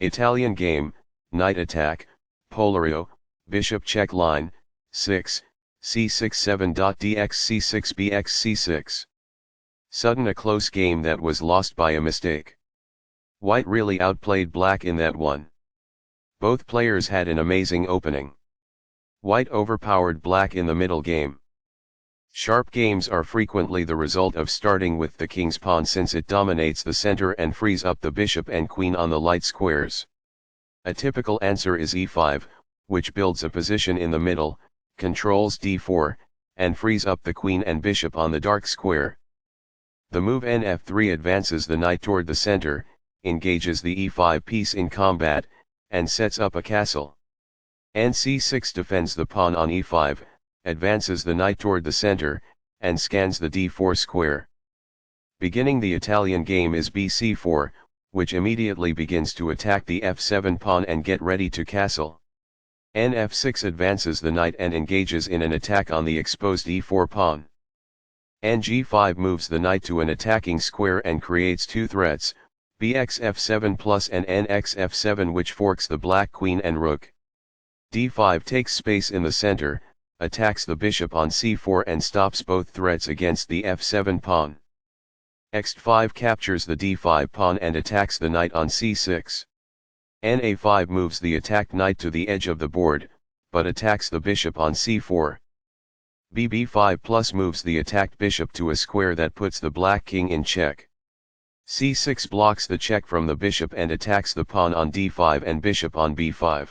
Italian game, knight attack, Polerio, bishop check line, 6, c6 7.dx c6 bx c6. Sudden a close game that was lost by a mistake. White really outplayed black in that one. Both players had an amazing opening. White overpowered black in the middle game. Sharp games are frequently the result of starting with the king's pawn since it dominates the center and frees up the bishop and queen on the light squares. A typical answer is e5, which builds a position in the middle, controls d4, and frees up the queen and bishop on the dark square. The move nf3 advances the knight toward the center, engages the e5 piece in combat, and sets up a castle. nc6 defends the pawn on e5, advances the knight toward the center, and scans the d4 square. Beginning the Italian game is bc4, which immediately begins to attack the f7 pawn and get ready to castle. nf6 advances the knight and engages in an attack on the exposed e4 pawn. ng5 moves the knight to an attacking square and creates two threats, bx f7 plus and nx f7, which forks the black queen and rook. d5 takes space in the center, attacks the bishop on c4 and stops both threats against the f7 pawn. x5 captures the d5 pawn and attacks the knight on c6. na5 moves the attacked knight to the edge of the board, but attacks the bishop on c4. bb5 plus moves the attacked bishop to a square that puts the black king in check. c6 blocks the check from the bishop and attacks the pawn on d5 and bishop on b5.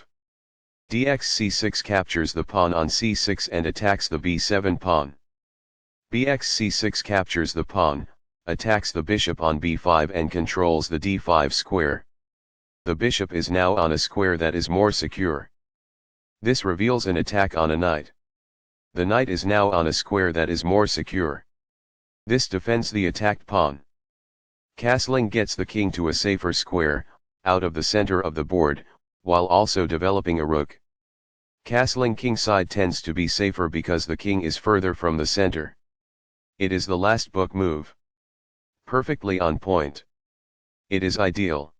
dx c6 captures the pawn on c6 and attacks the b7 pawn. bx c6 captures the pawn, attacks the bishop on b5 and controls the d5 square. The bishop is now on a square that is more secure. This reveals an attack on a knight. The knight is now on a square that is more secure. This defends the attacked pawn. Castling gets the king to a safer square, out of the center of the board, while also developing a rook. Castling kingside tends to be safer because the king is further from the center. It is the last book move. Perfectly on point. It is ideal.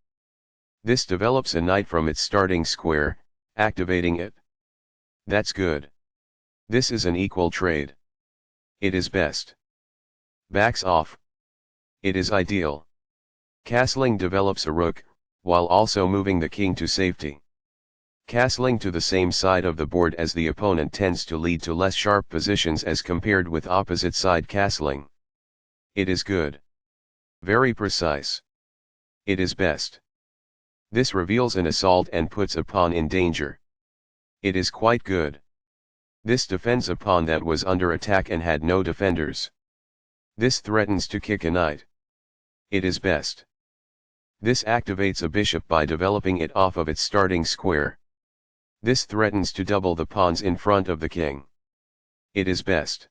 This develops a knight from its starting square, activating it. That's good. This is an equal trade. It is best. Backs off. It is ideal. Castling develops a rook, while also moving the king to safety. Castling to the same side of the board as the opponent tends to lead to less sharp positions as compared with opposite side castling. It is good. Very precise. It is best. This reveals an assault and puts a pawn in danger. It is quite good. This defends a pawn that was under attack and had no defenders. This threatens to kick a knight. It is best. This activates a bishop by developing it off of its starting square. This threatens to double the pawns in front of the king. It is best.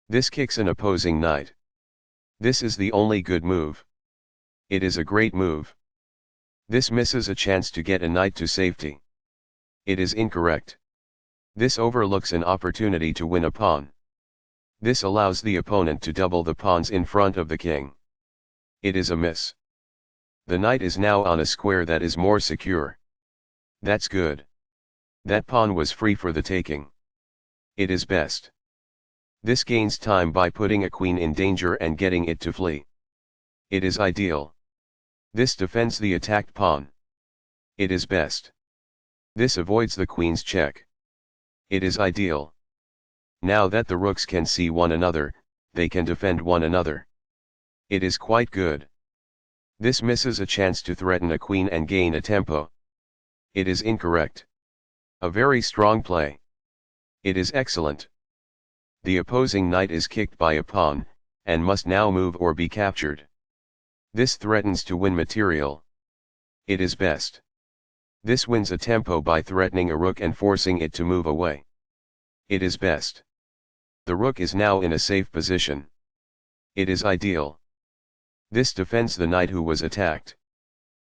This kicks an opposing knight. This is the only good move. It is a great move. This misses a chance to get a knight to safety. It is incorrect. This overlooks an opportunity to win a pawn. This allows the opponent to double the pawns in front of the king. It is a miss. The knight is now on a square that is more secure. That's good. That pawn was free for the taking. It is best. This gains time by putting a queen in danger and getting it to flee. It is ideal. This defends the attacked pawn. It is best. This avoids the queen's check. It is ideal. Now that the rooks can see one another, they can defend one another. It is quite good. This misses a chance to threaten a queen and gain a tempo. It is incorrect. A very strong play. It is excellent. The opposing knight is kicked by a pawn, and must now move or be captured. This threatens to win material. It is best. This wins a tempo by threatening a rook and forcing it to move away. It is best. The rook is now in a safe position. It is ideal. This defends the knight who was attacked.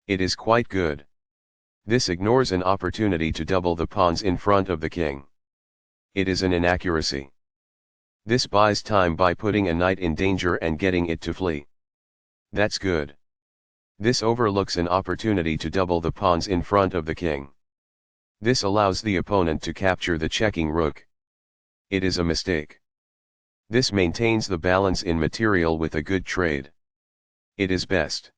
It is quite good. This ignores an opportunity to double the pawns in front of the king. It is an inaccuracy. This buys time by putting a knight in danger and getting it to flee. That's good. This overlooks an opportunity to double the pawns in front of the king. This allows the opponent to capture the checking rook. It is a mistake. This maintains the balance in material with a good trade. It is best.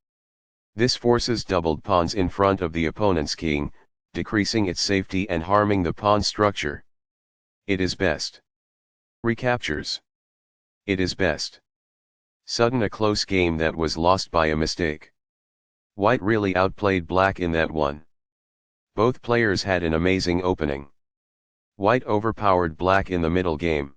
This forces doubled pawns in front of the opponent's king, decreasing its safety and harming the pawn structure. It is best. Recaptures. It is best. Sudden a close game that was lost by a mistake. White really outplayed black in that one. Both players had an amazing opening. White overpowered black in the middle game.